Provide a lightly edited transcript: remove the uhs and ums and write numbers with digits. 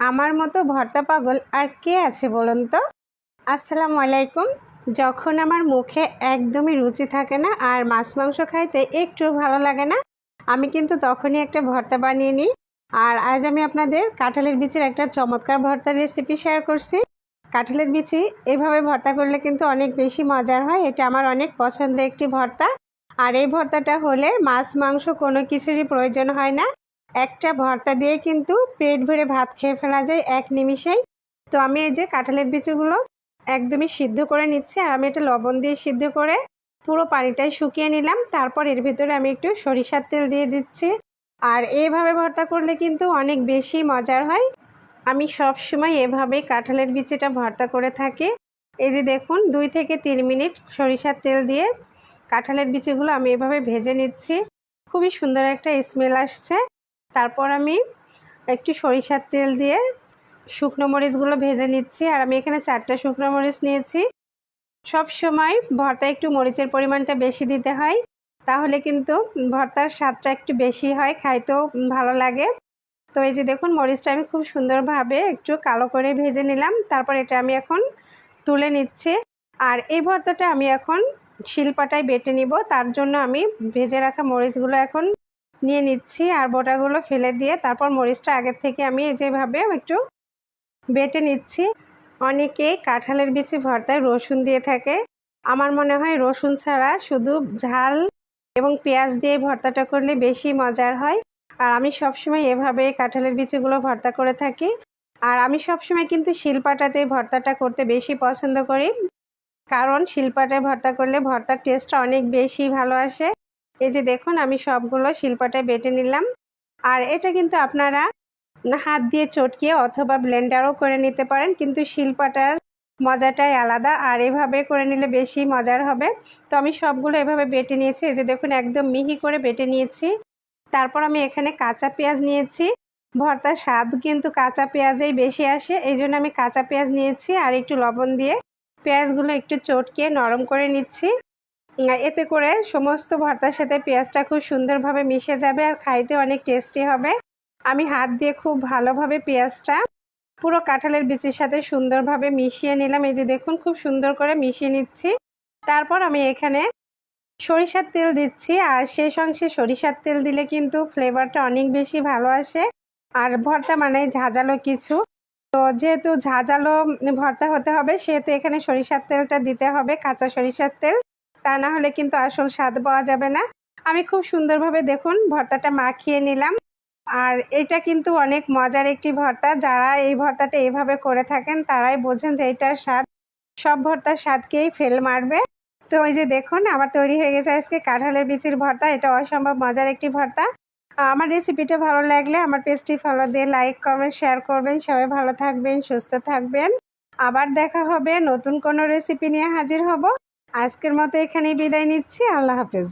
আমার মতো ভর্তা পাগল আর কে আছে বলুন তো। আসসালামু আলাইকুম। যখন আমার মুখে একদমই রুচি থাকে না আর মাছ মাংস খাইতে একটু ভালো লাগে না, আমি কিন্তু তখনই একটা ভর্তা বানিয়ে নিই। আর আজ আমি আপনাদের কাঁঠালের বিচির একটা চমৎকার ভর্তার রেসিপি শেয়ার করছি। কাঁঠালের বিচি এভাবে ভর্তা করলে কিন্তু অনেক বেশি মজার হয়। এটা আমার অনেক পছন্দের একটি ভর্তা। আর এই ভর্তাটা হলে মাছ মাংস কোনো কিছুরই প্রয়োজন হয় না। একটা ভর্তা দিয়ে কিন্তু পেট ভরে ভাত খেয়ে ফেলা যায় এক নিমিষেই। তো আমি এই যে কাঁঠালের বিচিগুলো একদমই সিদ্ধ করে নিচ্ছি, আর আমি এটা লবণ দিয়ে সিদ্ধ করে পুরো পানিটাই শুকিয়ে নিলাম। তারপর এর ভিতরে আমি একটু সরিষার তেল দিয়ে দিচ্ছি। আর এইভাবে ভর্তা করলে কিন্তু অনেক বেশি মজার হয়। আমি সব সময় এভাবেই কাঁঠালের বিচিটা ভর্তা করে থাকি। এই যে দেখুন 2 থেকে 3 মিনিট সরিষার তেল দিয়ে কাঁঠালের বিচিগুলো আমি এভাবে ভেজে নিচ্ছি। খুবই সুন্দর একটা স্মেল আসছে। তারপর আমি একটু সরিষার তেল দিয়ে শুকনো মরিচগুলো ভেজে নিচ্ছি। আর আমি এখানে 4টা শুকনো মরিচ নিয়েছি। সব সময় ভর্তায় একটু মরিচের পরিমাণটা বেশি দিতে হয়, তাহলে কিন্তু ভর্তার স্বাদটা একটু বেশি হয়, খাইতেও ভালো লাগে। তো এই যে দেখুন মরিচটা আমি খুব সুন্দরভাবে একটু কালো করে ভেজে নিলাম। তারপর এটা আমি এখন তুলে নিচ্ছি। আর এই ভর্তাটা আমি এখন শিলপাটায় বেটে নিব। তার জন্য আমি ভেজে রাখা মরিচগুলো এখন নিয়ে নিচ্ছি, আর বোটাগুলো ফেলে দিয়ে তারপর মরিচটা আগের থেকে আমি যেভাবে একটু বেটে নিচ্ছি। অনেকে কাঁঠালের বিচি ভর্তায় রসুন দিয়ে থাকে। আমার মনে হয় রসুন ছাড়া শুধু ঝাল এবং পেঁয়াজ দিয়ে ভর্তাটা করলে বেশি মজার হয়। আর আমি সবসময় এভাবে কাঁঠালের বিচিগুলো ভর্তা করে থাকি। আর আমি সবসময় কিন্তু শিলপাটাতে ভর্তাটা করতে বেশি পছন্দ করি, কারণ শিলপাটায় ভর্তা করলে ভর্তার টেস্টটা অনেক বেশি ভালো আসে। এই যে দেখুন আমি সবগুলো শিলপাটায় বেটে নিলাম। আর এটা কিন্তু আপনারা হাত দিয়ে চটকিয়ে অথবা ব্লেন্ডারও করে নিতে পারেন, কিন্তু শিলপাটার মজাটাই আলাদা, আর এভাবে করে নিলে বেশি মজার হবে। তো আমি সবগুলো এভাবে বেটে নিয়েছি। এই যে দেখুন একদম মিহি করে বেটে নিয়েছি। তারপর আমি এখানে কাঁচা পেঁয়াজ নিয়েছি। ভর্তার স্বাদ কিন্তু কাঁচা পেঁয়াজেই বেশি আসে, এই জন্য আমি কাঁচা পেঁয়াজ নিয়েছি। আর একটু লবণ দিয়ে পেঁয়াজগুলো একটু চটকিয়ে নরম করে নিচ্ছি। এতে করে সমস্ত ভর্তার সাথে পেঁয়াজটা খুব সুন্দরভাবে মিশে যাবে আর খাইতে অনেক টেস্টি হবে। আমি হাত দিয়ে খুব ভালোভাবে পেঁয়াজটা পুরো কাঁঠালের বিচির সাথে সুন্দরভাবে মিশিয়ে নিলাম। এই যে দেখুন খুব সুন্দর করে মিশিয়ে নিচ্ছি। তারপর আমি এখানে সরিষার তেল দিচ্ছি, আর শেষ অংশে সরিষার তেল দিলে কিন্তু ফ্লেভারটা অনেক বেশি ভালো আসে। আর ভর্তা মানে ঝাঁঝালো কিছু, তো যেহেতু ঝাঁঝালো ভর্তা হতে হবে সেহেতু এখানে সরিষার তেলটা দিতে হবে, কাঁচা সরিষার তেল। তা না হলে কিন্তু আসল স্বাদ পাওয়া যাবে না। আমি খুব সুন্দরভাবে দেখুন ভর্তাটা মাখিয়ে নিলাম। আর এটা কিন্তু অনেক মজার একটি ভর্তা। যারা এই ভর্তাটা এভাবে করে থাকেন তারাই বোঝেন যে এটার স্বাদ সব ভর্তার স্বাদকেই ফেল মারবে। তো ওই যে দেখুন আমার তৈরি হয়ে গেছে আজকে কাঁঠালের বিচির ভর্তা। এটা অসম্ভব মজার একটি ভর্তা। আমার রেসিপিটা ভালো লাগলে আমার পেজটি ফলো দিয়ে লাইক কমেন্ট শেয়ার করবেন। সবাই ভালো থাকবেন, সুস্থ থাকবেন। আবার দেখা হবে, নতুন কোনো রেসিপি নিয়ে হাজির হব। আজকের মতো এখানেই বিদায় নিচ্ছি। আল্লাহ হাফেজ।